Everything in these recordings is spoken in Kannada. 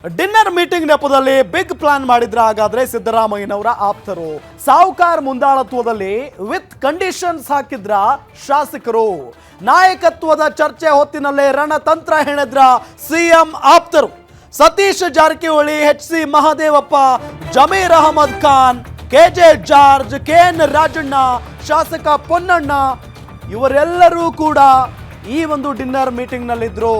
ಡಿನ್ನರ್ ಮೀಟಿಂಗ್ ನೆಪದಲ್ಲಿ ಬಿಗ್ ಪ್ಲಾನ್ ಮಾಡಿದ್ರ ಹಾಗಾದ್ರೆ ಸಿದ್ದರಾಮಯ್ಯನವರ ಆಪ್ತರು ಸಾವುಕಾರ್ ಮುಂದಾಳತ್ವದಲ್ಲಿ ವಿತ್ ಕಂಡೀಷನ್ಸ್ ಹಾಕಿದ್ರ ಶಾಸಕರು ನಾಯಕತ್ವದ ಚರ್ಚೆ ಹೊತ್ತಿನಲ್ಲೇ ರಣತಂತ್ರ ಹೆಣೆದ್ರ ಸಿಎಂ ಆಪ್ತರು Satish Jarkiholi HC. Mahadevappa Zameer Ahmed Khan KJ George KN Rajanna ಶಾಸಕ ಪೊನ್ನಣ್ಣ ಇವರೆಲ್ಲರೂ ಕೂಡ ಈ ಒಂದು ಡಿನ್ನರ್ ಮೀಟಿಂಗ್ ನಲ್ಲಿದ್ರು.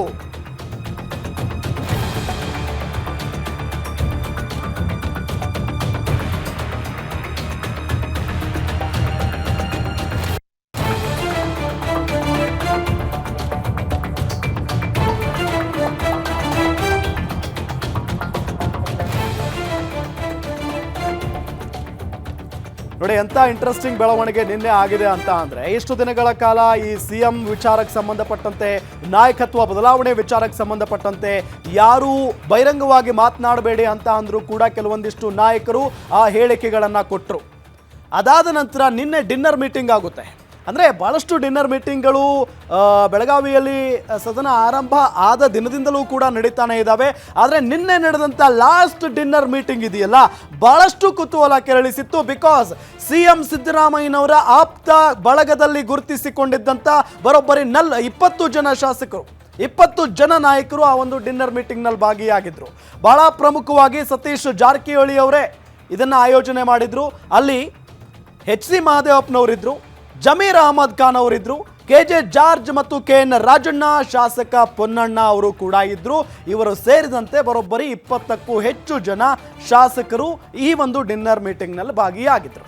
ನೋಡಿ ಎಂತ ಇಂಟ್ರೆಸ್ಟಿಂಗ್ ಬೆಳವಣಿಗೆ ನಿನ್ನೆ ಆಗಿದೆ ಅಂತ ಅಂದ್ರೆ ಇಷ್ಟು ದಿನಗಳ ಕಾಲ ಈ ಸಿಎಂ ವಿಚಾರಕ್ಕೆ ಸಂಬಂಧಪಟ್ಟಂತೆ ನಾಯಕತ್ವ ಬದಲಾವಣೆ ವಿಚಾರಕ್ಕೆ ಸಂಬಂಧಪಟ್ಟಂತೆ ಯಾರು ಬಹಿರಂಗವಾಗಿ ಮಾತನಾಡಬೇಡಿ ಅಂತ ಅಂದ್ರೂ ಕೂಡ ಕೆಲವೊಂದಿಷ್ಟು ನಾಯಕರು ಆ ಹೇಳಿಕೆಗಳನ್ನ ಕೊಟ್ಟರು. ಅದಾದ ನಂತರ ನಿನ್ನೆ ಡಿನ್ನರ್ ಮೀಟಿಂಗ್ ಆಗುತ್ತೆ. ಅಂದರೆ ಭಾಳಷ್ಟು ಡಿನ್ನರ್ ಮೀಟಿಂಗ್ಗಳು ಬೆಳಗಾವಿಯಲ್ಲಿ ಸದನ ಆರಂಭ ಆದ ದಿನದಿಂದಲೂ ಕೂಡ ನಡೀತಾನೆ ಇದ್ದಾವೆ. ಆದರೆ ನಿನ್ನೆ ನಡೆದಂಥ ಲಾಸ್ಟ್ ಡಿನ್ನರ್ ಮೀಟಿಂಗ್ ಇದೆಯಲ್ಲ ಭಾಳಷ್ಟು ಕುತೂಹಲ ಕೆರಳಿಸಿತ್ತು. ಬಿಕಾಸ್ ಸಿಎಂ ಸಿದ್ದರಾಮಯ್ಯನವರ ಆಪ್ತ ಬಳಗದಲ್ಲಿ ಗುರುತಿಸಿಕೊಂಡಿದ್ದಂಥ ಬರೋಬ್ಬರಿ 20 ಜನ ಶಾಸಕರು 20 ಜನ ನಾಯಕರು ಆ ಒಂದು ಡಿನ್ನರ್ ಮೀಟಿಂಗ್ನಲ್ಲಿ ಭಾಗಿಯಾಗಿದ್ದರು. ಬಹಳ ಪ್ರಮುಖವಾಗಿ ಸತೀಶ್ ಜಾರಕಿಹೊಳಿ ಅವರೇ ಇದನ್ನು ಆಯೋಜನೆ ಮಾಡಿದ್ರು. ಅಲ್ಲಿ ಎಚ್.ಸಿ. ಮಹದೇವಪ್ಪನವರಿದ್ದರು, ಜಮೀರ್ ಅಹಮದ್ ಖಾನ್ ಅವರಿದ್ರು, ಕೆಜೆ ಜಾರ್ಜ್ ಮತ್ತು ಕೆಎನ್ ರಾಜಣ್ಣ, ಶಾಸಕ ಪೊನ್ನಣ್ಣ ಅವರು ಕೂಡ ಇದ್ರು. ಇವರು ಸೇರಿದಂತೆ ಬರೋಬ್ಬರಿ 20ಕ್ಕೂ ಹೆಚ್ಚು ಜನ ಶಾಸಕರು ಈ ಒಂದು ಡಿನ್ನರ್ ಮೀಟಿಂಗ್ನಲ್ಲಿ ಭಾಗಿಯಾಗಿದ್ದರು.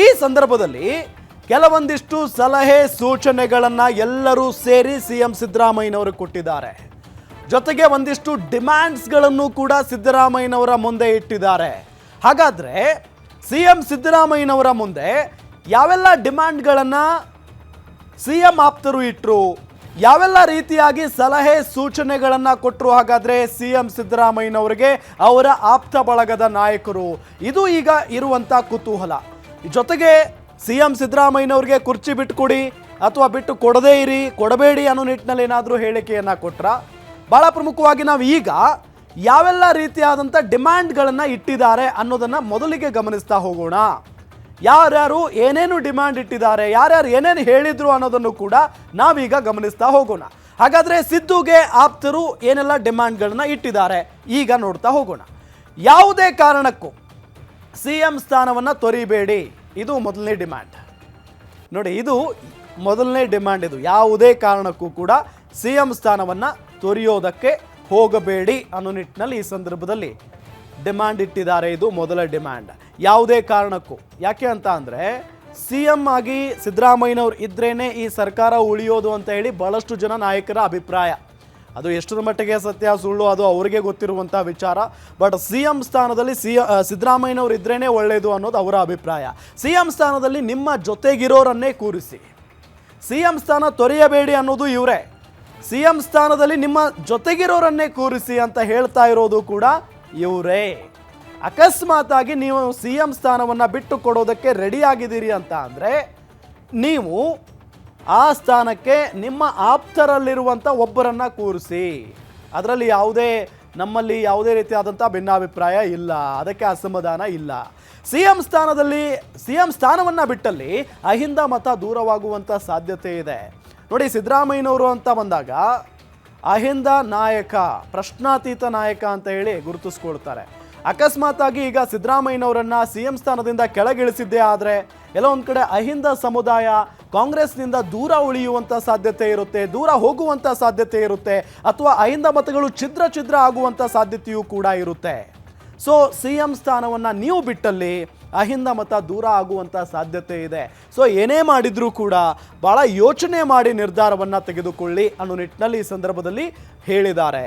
ಈ ಸಂದರ್ಭದಲ್ಲಿ ಕೆಲವೊಂದಿಷ್ಟು ಸಲಹೆ ಸೂಚನೆಗಳನ್ನು ಎಲ್ಲರೂ ಸೇರಿ ಸಿಎಂ ಸಿದ್ದರಾಮಯ್ಯನವರು ಕೊಟ್ಟಿದ್ದಾರೆ. ಜೊತೆಗೆ ಒಂದಿಷ್ಟು ಡಿಮ್ಯಾಂಡ್ಸ್ಗಳನ್ನು ಕೂಡ ಸಿದ್ದರಾಮಯ್ಯನವರ ಮುಂದೆ ಇಟ್ಟಿದ್ದಾರೆ. ಹಾಗಾದ್ರೆ ಸಿಎಂ ಸಿದ್ದರಾಮಯ್ಯನವರ ಮುಂದೆ ಯಾವೆಲ್ಲ ಡಿಮ್ಯಾಂಡ್ಗಳನ್ನು ಸಿಎಂ ಆಪ್ತರು ಇಟ್ಟರು, ಯಾವೆಲ್ಲ ರೀತಿಯಾಗಿ ಸಲಹೆ ಸೂಚನೆಗಳನ್ನು ಕೊಟ್ಟರು ಹಾಗಾದರೆ ಸಿಎಂ ಸಿದ್ದರಾಮಯ್ಯನವರಿಗೆ ಅವರ ಆಪ್ತ ಬಳಗದ ನಾಯಕರು, ಇದು ಈಗ ಇರುವಂಥ ಕುತೂಹಲ. ಜೊತೆಗೆ ಸಿಎಂ ಸಿದ್ದರಾಮಯ್ಯನವ್ರಿಗೆ ಕುರ್ಚಿ ಬಿಟ್ಟುಕೊಡಿ ಅಥವಾ ಬಿಟ್ಟು ಕೊಡದೇ ಇರಿ, ಕೊಡಬೇಡಿ ಅನ್ನೋ ನಿಟ್ಟಿನಲ್ಲಿ ಏನಾದರೂ ಹೇಳಿಕೆಯನ್ನು ಕೊಟ್ರ. ಭಾಳ ಪ್ರಮುಖವಾಗಿ ನಾವು ಈಗ ಯಾವೆಲ್ಲ ರೀತಿಯಾದಂಥ ಡಿಮ್ಯಾಂಡ್ಗಳನ್ನು ಇಟ್ಟಿದ್ದಾರೆ ಅನ್ನೋದನ್ನು ಮೊದಲಿಗೆ ಗಮನಿಸ್ತಾ ಹೋಗೋಣ. ಯಾರ್ಯಾರು ಏನೇನು ಡಿಮ್ಯಾಂಡ್ ಇಟ್ಟಿದ್ದಾರೆ, ಯಾರ್ಯಾರು ಏನೇನು ಹೇಳಿದ್ರು ಅನ್ನೋದನ್ನು ಕೂಡ ನಾವೀಗ ಗಮನಿಸ್ತಾ ಹೋಗೋಣ. ಹಾಗಾದರೆ ಸಿದ್ದುಗೆ ಆಪ್ತರು ಏನೆಲ್ಲ ಡಿಮ್ಯಾಂಡ್ಗಳನ್ನ ಇಟ್ಟಿದ್ದಾರೆ ಈಗ ನೋಡ್ತಾ ಹೋಗೋಣ. ಯಾವುದೇ ಕಾರಣಕ್ಕೂ ಸಿಎಂ ಸ್ಥಾನವನ್ನು ತೊರಿಬೇಡಿ, ಇದು ಮೊದಲನೇ ಡಿಮ್ಯಾಂಡ್. ನೋಡಿ, ಇದು ಮೊದಲನೇ ಡಿಮ್ಯಾಂಡ್. ಇದು ಯಾವುದೇ ಕಾರಣಕ್ಕೂ ಕೂಡ ಸಿಎಂ ಸ್ಥಾನವನ್ನು ತೊರೆಯೋದಕ್ಕೆ ಹೋಗಬೇಡಿ ಅನ್ನೋ ನಿಟ್ಟಿನಲ್ಲಿ ಈ ಸಂದರ್ಭದಲ್ಲಿ ಡಿಮ್ಯಾಂಡ್ ಇಟ್ಟಿದ್ದಾರೆ. ಇದು ಮೊದಲ ಡಿಮ್ಯಾಂಡ್. ಯಾವುದೇ ಕಾರಣಕ್ಕೂ, ಯಾಕೆ ಅಂತ ಅಂದರೆ ಸಿಎಂ ಆಗಿ ಸಿದ್ದರಾಮಯ್ಯನವ್ರು ಇದ್ರೇನೆ ಈ ಸರ್ಕಾರ ಉಳಿಯೋದು ಅಂತ ಹೇಳಿ ಬಹಳಷ್ಟು ಜನ ನಾಯಕರ ಅಭಿಪ್ರಾಯ. ಅದು ಎಷ್ಟರ ಮಟ್ಟಿಗೆ ಸತ್ಯ ಸುಳ್ಳು ಅದು ಅವರಿಗೆ ಗೊತ್ತಿರುವಂಥ ವಿಚಾರ. ಬಟ್ ಸಿಎಂ ಸ್ಥಾನದಲ್ಲಿ ಸಿದ್ದರಾಮಯ್ಯನವ್ರು ಇದ್ರೇನೆ ಒಳ್ಳೆಯದು ಅನ್ನೋದು ಅವರ ಅಭಿಪ್ರಾಯ. ಸಿಎಂ ಸ್ಥಾನದಲ್ಲಿ ನಿಮ್ಮ ಜೊತೆಗಿರೋರನ್ನೇ ಕೂರಿಸಿ, ಸಿಎಂ ಸ್ಥಾನ ತೊರೆಯಬೇಡಿ ಅನ್ನೋದು ಇವರೇ. ಸಿಎಂ ಸ್ಥಾನದಲ್ಲಿ ನಿಮ್ಮ ಜೊತೆಗಿರೋರನ್ನೇ ಕೂರಿಸಿ ಅಂತ ಹೇಳ್ತಾ ಇರೋದು ಕೂಡ ಇವರೇ. ಅಕಸ್ಮಾತ್ ಆಗಿ ನೀವು ಸಿಎಂ ಸ್ಥಾನವನ್ನು ಬಿಟ್ಟು ಕೊಡೋದಕ್ಕೆ ರೆಡಿ ಆಗಿದ್ದೀರಿ ಅಂತ ಅಂದರೆ ನೀವು ಆ ಸ್ಥಾನಕ್ಕೆ ನಿಮ್ಮ ಆಪ್ತರಲ್ಲಿರುವಂಥ ಒಬ್ಬರನ್ನು ಕೂರಿಸಿ. ಅದರಲ್ಲಿ ನಮ್ಮಲ್ಲಿ ಯಾವುದೇ ರೀತಿಯಾದಂಥ ಭಿನ್ನಾಭಿಪ್ರಾಯ ಇಲ್ಲ, ಅದಕ್ಕೆ ಅಸಮಾಧಾನ ಇಲ್ಲ. ಸಿಎಂ ಸ್ಥಾನವನ್ನು ಬಿಟ್ಟಲ್ಲಿ ಅಹಿಂದ ಮತ ದೂರವಾಗುವಂಥ ಸಾಧ್ಯತೆ ಇದೆ. ನೋಡಿ, ಸಿದ್ದರಾಮಯ್ಯನವರು ಅಂತ ಬಂದಾಗ ಅಹಿಂದ ನಾಯಕ, ಪ್ರಶ್ನಾತೀತ ನಾಯಕ ಅಂತ ಹೇಳಿ ಗುರುತಿಸ್ಕೊಳ್ತಾರೆ. ಅಕಸ್ಮಾತ್ ಆಗಿ ಈಗ ಸಿದ್ದರಾಮಯ್ಯನವರನ್ನ ಸಿಎಂ ಸ್ಥಾನದಿಂದ ಕೆಳಗಿಳಿಸಿದ್ದೇ ಆದರೆ ಎಲ್ಲೋ ಒಂದು ಕಡೆ ಅಹಿಂದ ಸಮುದಾಯ ಕಾಂಗ್ರೆಸ್ನಿಂದ ದೂರ ಉಳಿಯುವಂಥ ಸಾಧ್ಯತೆ ಇರುತ್ತೆ, ದೂರ ಹೋಗುವಂಥ ಸಾಧ್ಯತೆ ಇರುತ್ತೆ, ಅಥವಾ ಅಹಿಂದ ಮತಗಳು ಛಿದ್ರ ಆಗುವಂಥ ಸಾಧ್ಯತೆಯೂ ಕೂಡ ಇರುತ್ತೆ. ಸೊ ಸಿಎಂ ಸ್ಥಾನವನ್ನು ನೀವು ಬಿಟ್ಟಲ್ಲಿ ಅಹಿಂದ ಮತ ದೂರ ಆಗುವಂಥ ಸಾಧ್ಯತೆ ಇದೆ. ಸೊ ಏನೇ ಮಾಡಿದರೂ ಕೂಡ ಭಾಳ ಯೋಚನೆ ಮಾಡಿ ನಿರ್ಧಾರವನ್ನು ತೆಗೆದುಕೊಳ್ಳಿ ಅನ್ನೋ ನಿಟ್ಟಿನಲ್ಲಿ ಈ ಸಂದರ್ಭದಲ್ಲಿ ಹೇಳಿದ್ದಾರೆ.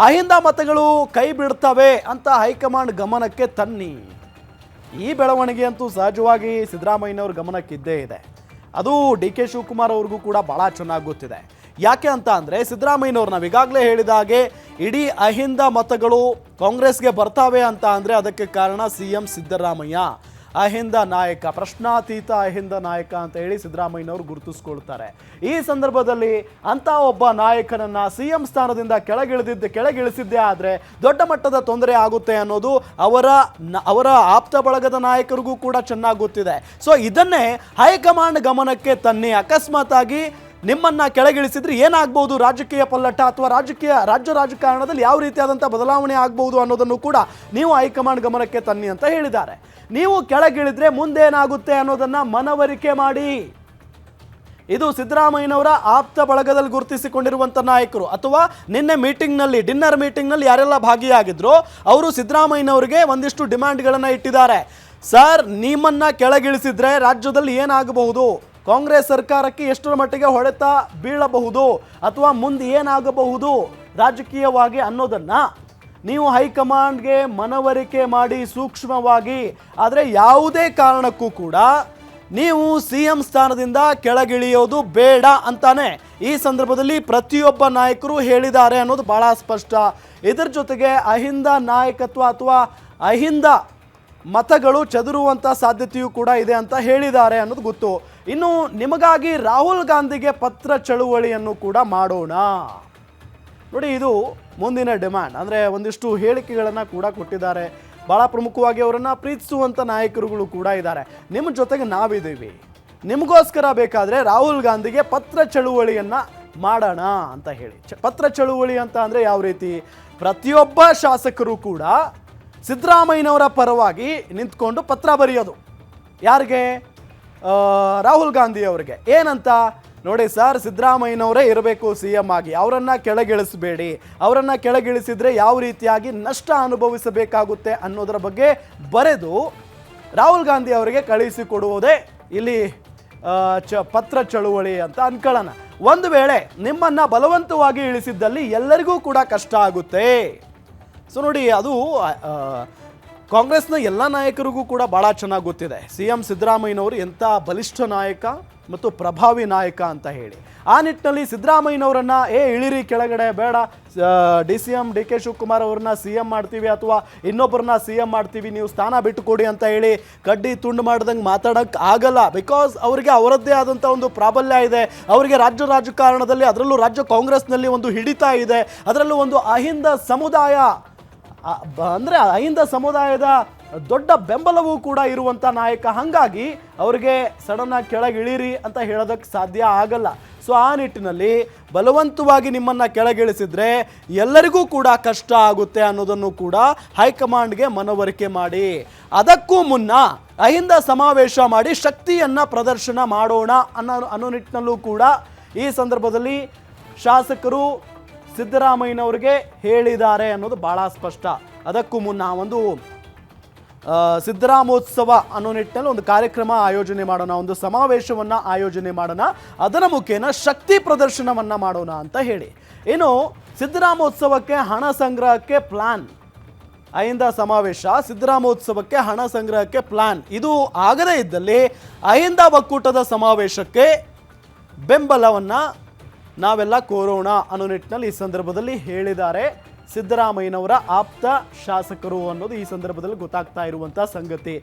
ಅಹಿಂದ ಮತಗಳು ಕೈ ಬಿಡ್ತವೆ ಅಂತ ಹೈಕಮಾಂಡ್ ಗಮನಕ್ಕೆ ತನ್ನಿ. ಈ ಬೆಳವಣಿಗೆ ಅಂತೂ ಸಹಜವಾಗಿ ಸಿದ್ದರಾಮಯ್ಯನವ್ರ ಗಮನಕ್ಕಿದ್ದೇ ಇದೆ. ಅದು ಡಿ.ಕೆ. ಶಿವಕುಮಾರ್ ಅವ್ರಿಗೂ ಕೂಡ ಭಾಳ ಚೆನ್ನಾಗಿ ಗೊತ್ತಿದೆ. ಯಾಕೆ ಅಂತ ಅಂದರೆ ಸಿದ್ದರಾಮಯ್ಯನವ್ರು ನಾವೀಗಾಗಲೇ ಹೇಳಿದ ಹಾಗೆ ಇಡೀ ಅಹಿಂದ ಮತಗಳು ಕಾಂಗ್ರೆಸ್ಗೆ ಬರ್ತಾವೆ ಅಂತ ಅಂದರೆ ಅದಕ್ಕೆ ಕಾರಣ ಸಿಎಂ ಸಿದ್ದರಾಮಯ್ಯ. ಅಹಿಂದ ನಾಯಕ, ಪ್ರಶ್ನಾತೀತ ಅಹಿಂದ ನಾಯಕ ಅಂತ ಹೇಳಿ ಸಿದ್ದರಾಮಯ್ಯನವರು ಗುರುತಿಸ್ಕೊಳ್ತಾರೆ. ಈ ಸಂದರ್ಭದಲ್ಲಿ ಅಂತ ಒಬ್ಬ ನಾಯಕನನ್ನ ಸಿಎಂ ಸ್ಥಾನದಿಂದ ಕೆಳಗಿಳಿಸಿದ್ದೇ ಆದರೆ ದೊಡ್ಡ ಮಟ್ಟದ ತೊಂದರೆ ಆಗುತ್ತೆ ಅನ್ನೋದು ಅವರ ಆಪ್ತ ಬಳಗದ ನಾಯಕರಿಗೂ ಕೂಡ ಚೆನ್ನಾಗಿ ಗೊತ್ತಿದೆ. ಸೊ ಇದನ್ನೇ ಹೈಕಮಾಂಡ್ ಗಮನಕ್ಕೆ ತನ್ನಿ. ಅಕಸ್ಮಾತ್ ಆಗಿ ನಿಮ್ಮನ್ನ ಕೆಳಗಿಳಿಸಿದ್ರೆ ಏನಾಗಬಹುದು ರಾಜಕೀಯ ಪಲ್ಲಟ, ಅಥವಾ ರಾಜ್ಯ ರಾಜಕಾರಣದಲ್ಲಿ ಯಾವ ರೀತಿಯಾದಂಥ ಬದಲಾವಣೆ ಆಗಬಹುದು ಅನ್ನೋದನ್ನು ಕೂಡ ನೀವು ಹೈಕಮಾಂಡ್ ಗಮನಕ್ಕೆ ತನ್ನಿ ಅಂತ ಹೇಳಿದ್ದಾರೆ. ನೀವು ಕೆಳಗಿಳಿದ್ರೆ ಮುಂದೇನಾಗುತ್ತೆ ಅನ್ನೋದನ್ನ ಮನವರಿಕೆ ಮಾಡಿ. ಇದು ಸಿದ್ದರಾಮಯ್ಯನವರ ಆಪ್ತ ಬಳಗದಲ್ಲಿ ಗುರುತಿಸಿಕೊಂಡಿರುವಂಥ ನಾಯಕರು, ಅಥವಾ ನಿನ್ನೆ ಡಿನ್ನರ್ ಮೀಟಿಂಗ್ನಲ್ಲಿ ಯಾರೆಲ್ಲ ಭಾಗಿಯಾಗಿದ್ರು ಅವರು ಸಿದ್ದರಾಮಯ್ಯನವರಿಗೆ ಒಂದಿಷ್ಟು ಡಿಮ್ಯಾಂಡ್ಗಳನ್ನು ಇಟ್ಟಿದ್ದಾರೆ. ಸರ್, ನಿಮ್ಮನ್ನ ಕೆಳಗಿಳಿಸಿದ್ರೆ ರಾಜ್ಯದಲ್ಲಿ ಏನಾಗಬಹುದು, ಕಾಂಗ್ರೆಸ್ ಸರ್ಕಾರಕ್ಕೆ ಎಷ್ಟರ ಮಟ್ಟಿಗೆ ಹೊಡೆತ ಬೀಳಬಹುದು, ಅಥವಾ ಮುಂದೆ ಏನಾಗಬಹುದು ರಾಜಕೀಯವಾಗಿ ಅನ್ನೋದನ್ನ ನೀವು ಹೈಕಮಾಂಡ್ಗೆ ಮನವರಿಕೆ ಮಾಡಿ ಸೂಕ್ಷ್ಮವಾಗಿ. ಆದರೆ ಯಾವುದೇ ಕಾರಣಕ್ಕೂ ಕೂಡ ನೀವು ಸಿಎಂ ಸ್ಥಾನದಿಂದ ಕೆಳಗಿಳಿಯೋದು ಬೇಡ ಅಂತಾನೆ ಈ ಸಂದರ್ಭದಲ್ಲಿ ಪ್ರತಿಯೊಬ್ಬ ನಾಯಕರು ಹೇಳಿದ್ದಾರೆ ಅನ್ನೋದು ಬಹಳ ಸ್ಪಷ್ಟ. ಇದರ ಜೊತೆಗೆ ಅಹಿಂದ ನಾಯಕತ್ವ ಅಥವಾ ಅಹಿಂದ ಮತಗಳು ಚದುರುವಂಥ ಸಾಧ್ಯತೆಯೂ ಕೂಡ ಇದೆ ಅಂತ ಹೇಳಿದ್ದಾರೆ ಅನ್ನೋದು ಗೊತ್ತು. ಇನ್ನು ನಿಮಗಾಗಿ ರಾಹುಲ್ ಗಾಂಧಿಗೆ ಪತ್ರ ಚಳುವಳಿಯನ್ನು ಕೂಡ ಮಾಡೋಣ. ನೋಡಿ, ಇದು ಮುಂದಿನ ಡಿಮ್ಯಾಂಡ್. ಅಂದರೆ ಒಂದಿಷ್ಟು ಹೇಳಿಕೆಗಳನ್ನು ಕೂಡ ಕೊಟ್ಟಿದ್ದಾರೆ. ಭಾಳ ಪ್ರಮುಖವಾಗಿ ಅವರನ್ನು ಪ್ರೀತಿಸುವಂಥ ನಾಯಕರುಗಳು ಕೂಡ ಇದ್ದಾರೆ. ನಿಮ್ಮ ಜೊತೆಗೆ ನಾವಿದ್ದೀವಿ, ನಿಮಗೋಸ್ಕರ ಬೇಕಾದರೆ ರಾಹುಲ್ ಗಾಂಧಿಗೆ ಪತ್ರ ಚಳುವಳಿಯನ್ನು ಮಾಡೋಣ ಅಂತ ಹೇಳಿ. ಪತ್ರ ಚಳುವಳಿ ಅಂತ ಅಂದರೆ ಯಾವ ರೀತಿ? ಪ್ರತಿಯೊಬ್ಬ ಶಾಸಕರು ಕೂಡ ಸಿದ್ದರಾಮಯ್ಯನವರ ಪರವಾಗಿ ನಿಂತ್ಕೊಂಡು ಪತ್ರ ಬರೆಯೋದು. ಯಾರಿಗೆ? ರಾಹುಲ್ ಗಾಂಧಿ ಅವರಿಗೆ. ಏನಂತ? ನೋಡಿ ಸರ್, ಸಿದ್ದರಾಮಯ್ಯನವರೇ ಇರಬೇಕು ಸಿಎಂ ಆಗಿ, ಅವರನ್ನು ಕೆಳಗಿಳಿಸಬೇಡಿ, ಅವರನ್ನು ಕೆಳಗಿಳಿಸಿದರೆ ಯಾವ ರೀತಿಯಾಗಿ ನಷ್ಟ ಅನುಭವಿಸಬೇಕಾಗುತ್ತೆ ಅನ್ನೋದರ ಬಗ್ಗೆ ಬರೆದು ರಾಹುಲ್ ಗಾಂಧಿ ಅವರಿಗೆ ಕಳುಹಿಸಿಕೊಡುವುದೇ ಇಲ್ಲಿ ಪತ್ರ ಚಳುವಳಿ ಅಂತ ಅನ್ಕೊಳ್ಳೋಣ. ಒಂದು ವೇಳೆ ನಿಮ್ಮನ್ನು ಬಲವಂತವಾಗಿ ಇಳಿಸಿದ್ದಲ್ಲಿ ಎಲ್ಲರಿಗೂ ಕೂಡ ಕಷ್ಟ ಆಗುತ್ತೆ. ಸೊ ನೋಡಿ, ಅದು ಕಾಂಗ್ರೆಸ್ನ ಎಲ್ಲ ನಾಯಕರಿಗೂ ಕೂಡ ಭಾಳ ಚೆನ್ನಾಗಿ ಗೊತ್ತಿದೆ ಸಿಎಂ ಸಿದ್ದರಾಮಯ್ಯನವರು ಎಂಥ ಬಲಿಷ್ಠ ನಾಯಕ ಮತ್ತು ಪ್ರಭಾವಿ ನಾಯಕ ಅಂತ ಹೇಳಿ. ಆ ನಿಟ್ಟಿನಲ್ಲಿ ಸಿದ್ದರಾಮಯ್ಯನವರನ್ನ ಇಳಿರಿ ಕೆಳಗಡೆ, ಬೇಡ DCM DK ಶಿವಕುಮಾರ್ ಅವ್ರನ್ನ CM ಮಾಡ್ತೀವಿ ಅಥವಾ ಇನ್ನೊಬ್ಬರನ್ನ CM ಮಾಡ್ತೀವಿ, ನೀವು ಸ್ಥಾನ ಬಿಟ್ಟುಕೊಡಿ ಅಂತ ಹೇಳಿ ಕಡ್ಡಿ ತುಂಡು ಮಾಡ್ದಂಗೆ ಮಾತಾಡೋಕ್ಕೆ ಆಗಲ್ಲ. ಬಿಕಾಸ್ ಅವರಿಗೆ ಅವರದ್ದೇ ಆದಂಥ ಒಂದು ಪ್ರಾಬಲ್ಯ ಇದೆ. ಅವರಿಗೆ ರಾಜ್ಯ ರಾಜಕಾರಣದಲ್ಲಿ, ಅದರಲ್ಲೂ ರಾಜ್ಯ ಕಾಂಗ್ರೆಸ್ನಲ್ಲಿ ಒಂದು ಹಿಡಿತ ಇದೆ. ಅದರಲ್ಲೂ ಒಂದು ಅಹಿಂದ ಸಮುದಾಯ, ಅಂದರೆ ಅಹಿಂದ ಸಮುದಾಯದ ದೊಡ್ಡ ಬೆಂಬಲವೂ ಕೂಡ ಇರುವಂಥ ನಾಯಕ. ಹಾಗಾಗಿ ಅವರಿಗೆ ಸಡನ್ನಾಗಿ ಕೆಳಗಿಳಿರಿ ಅಂತ ಹೇಳೋದಕ್ಕೆ ಸಾಧ್ಯ ಆಗಲ್ಲ. ಸೊ ಆ ನಿಟ್ಟಿನಲ್ಲಿ ಬಲವಂತವಾಗಿ ನಿಮ್ಮನ್ನು ಕೆಳಗಿಳಿಸಿದ್ರೆ ಎಲ್ಲರಿಗೂ ಕೂಡ ಕಷ್ಟ ಆಗುತ್ತೆ ಅನ್ನೋದನ್ನು ಕೂಡ ಹೈಕಮಾಂಡ್ಗೆ ಮನವರಿಕೆ ಮಾಡಿ. ಅದಕ್ಕೂ ಮುನ್ನ ಅಹಿಂದ ಸಮಾವೇಶ ಮಾಡಿ ಶಕ್ತಿಯನ್ನು ಪ್ರದರ್ಶನ ಮಾಡೋಣ ಅನ್ನೋ ನಿಟ್ಟಿನಲ್ಲೂ ಕೂಡ ಈ ಸಂದರ್ಭದಲ್ಲಿ ಶಾಸಕರು ಸಿದ್ದರಾಮಯ್ಯನವರಿಗೆ ಹೇಳಿದ್ದಾರೆ ಅನ್ನೋದು ಭಾಳ ಸ್ಪಷ್ಟ. ಅದಕ್ಕೂ ಮುನ್ನ ಒಂದು ಸಿದ್ದರಾಮೋತ್ಸವ ಅನ್ನೋ ನಿಟ್ಟಿನಲ್ಲಿ ಒಂದು ಕಾರ್ಯಕ್ರಮ ಆಯೋಜನೆ ಮಾಡೋಣ, ಒಂದು ಸಮಾವೇಶವನ್ನು ಆಯೋಜನೆ ಮಾಡೋಣ, ಅದರ ಮುಖೇನ ಶಕ್ತಿ ಪ್ರದರ್ಶನವನ್ನು ಮಾಡೋಣ ಅಂತ ಹೇಳಿ. ಇನ್ನು ಸಿದ್ದರಾಮೋತ್ಸವಕ್ಕೆ ಹಣ ಸಂಗ್ರಹಕ್ಕೆ ಪ್ಲಾನ್, ಅಹಿಂದ ಸಮಾವೇಶ, ಸಿದ್ದರಾಮೋತ್ಸವಕ್ಕೆ ಹಣ ಸಂಗ್ರಹಕ್ಕೆ ಪ್ಲಾನ್. ಇದು ಆಗದೇ ಇದ್ದಲ್ಲಿ ಅಹಿಂದ ಒಕ್ಕೂಟದ ಸಮಾವೇಶಕ್ಕೆ ಬೆಂಬಲವನ್ನು ನಾವೆಲ್ಲ ಕೋರೋಣ ಅನ್ನೋ ನಿಟ್ಟಿನಲ್ಲಿ ಈ ಸಂದರ್ಭದಲ್ಲಿ ಹೇಳಿದ್ದಾರೆ ಸಿದ್ದರಾಮಯ್ಯನವರ ಆಪ್ತ ಶಾಸಕರು ಅನ್ನೋದು ಈ ಸಂದರ್ಭದಲ್ಲಿ ಗೊತ್ತಾಗ್ತಾ ಇರುವಂಥ ಸಂಗತಿ.